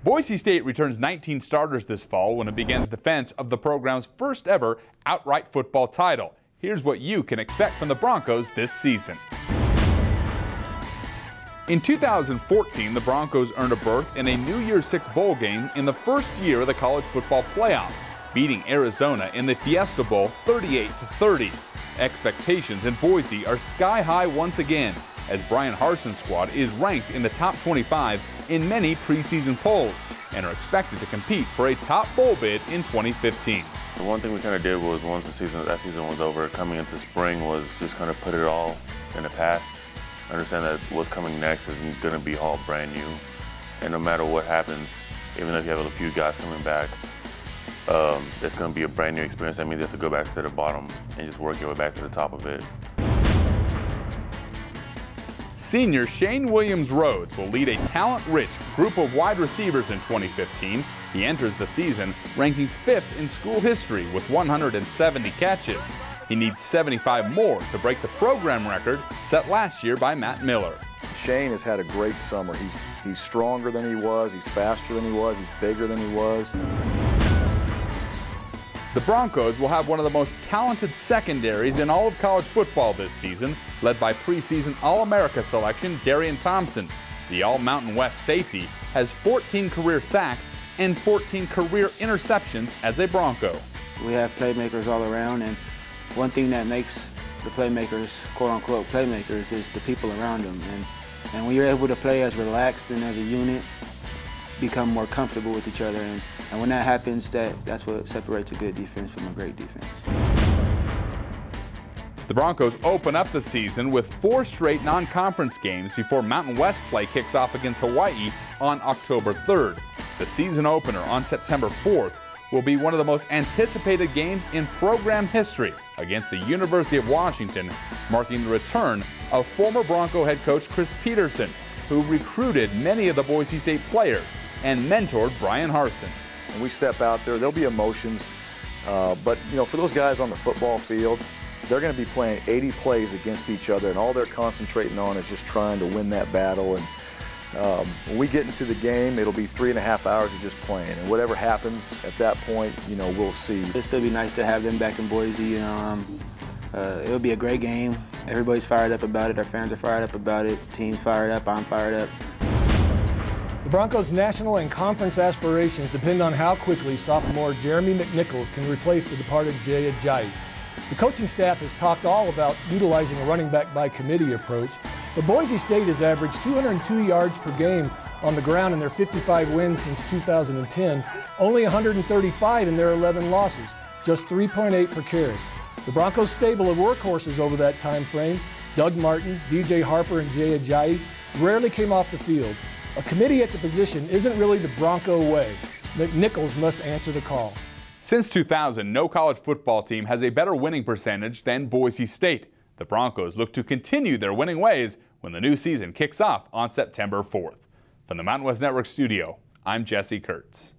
Boise State returns 19 starters this fall when it begins defense of the program's first ever outright football title. Here's what you can expect from the Broncos this season. In 2014, the Broncos earned a berth in a New Year's Six bowl game in the first year of the college football playoff, beating Arizona in the Fiesta Bowl 38-30. Expectations in Boise are sky high once again, as Brian Harson's squad is ranked in the top 25 in many preseason polls and are expected to compete for a top bowl bid in 2015. The one thing we kind of did was once that season was over, coming into spring was just kind of put it all in the past. Understand that what's coming next isn't going to be all brand new, and no matter what happens, even if you have a few guys coming back, it's going to be a brand new experience. That means you have to go back to the bottom and just work your way back to the top of it. Senior Shane Williams-Rhodes will lead a talent-rich group of wide receivers in 2015. He enters the season ranking 5th in school history with 170 catches. He needs 75 more to break the program record set last year by Matt Miller. Shane has had a great summer. He's stronger than he was, he's faster than he was, he's bigger than he was. The Broncos will have one of the most talented secondaries in all of college football this season, led by preseason All-America selection Darian Thompson. The All-Mountain West safety has 14 career sacks and 14 career interceptions as a Bronco. We have playmakers all around, and one thing that makes the playmakers, quote-unquote playmakers, is the people around them. And when you're able to play as relaxed and as a unit, become more comfortable with each other. And when that happens, that's what separates a good defense from a great defense. The Broncos open up the season with 4 straight non-conference games before Mountain West play kicks off against Hawaii on October 3rd. The season opener on September 4th will be one of the most anticipated games in program history against the University of Washington, marking the return of former Bronco head coach Chris Peterson, who recruited many of the Boise State players and mentored Brian Harsin. When we step out there, there'll be emotions, but for those guys on the football field, they're going to be playing 80 plays against each other, and all they're concentrating on is just trying to win that battle. And when we get into the game, it'll be 3.5 hours of just playing, and whatever happens at that point, we'll see. It'll still be nice to have them back in Boise. It'll be a great game. Everybody's fired up about it. Our fans are fired up about it. Team's fired up. I'm fired up. The Broncos' national and conference aspirations depend on how quickly sophomore Jeremy McNichols can replace the departed Jay Ajayi. The coaching staff has talked all about utilizing a running back by committee approach, but Boise State has averaged 202 yards per game on the ground in their 55 wins since 2010, only 135 in their 11 losses, just 3.8 per carry. The Broncos' stable of workhorses over that time frame, Doug Martin, DJ Harper, and Jay Ajayi, rarely came off the field. A committee at the position isn't really the Bronco way. McNichols must answer the call. Since 2000, no college football team has a better winning percentage than Boise State. The Broncos look to continue their winning ways when the new season kicks off on September 4th. From the Mountain West Network studio, I'm Jesse Kurtz.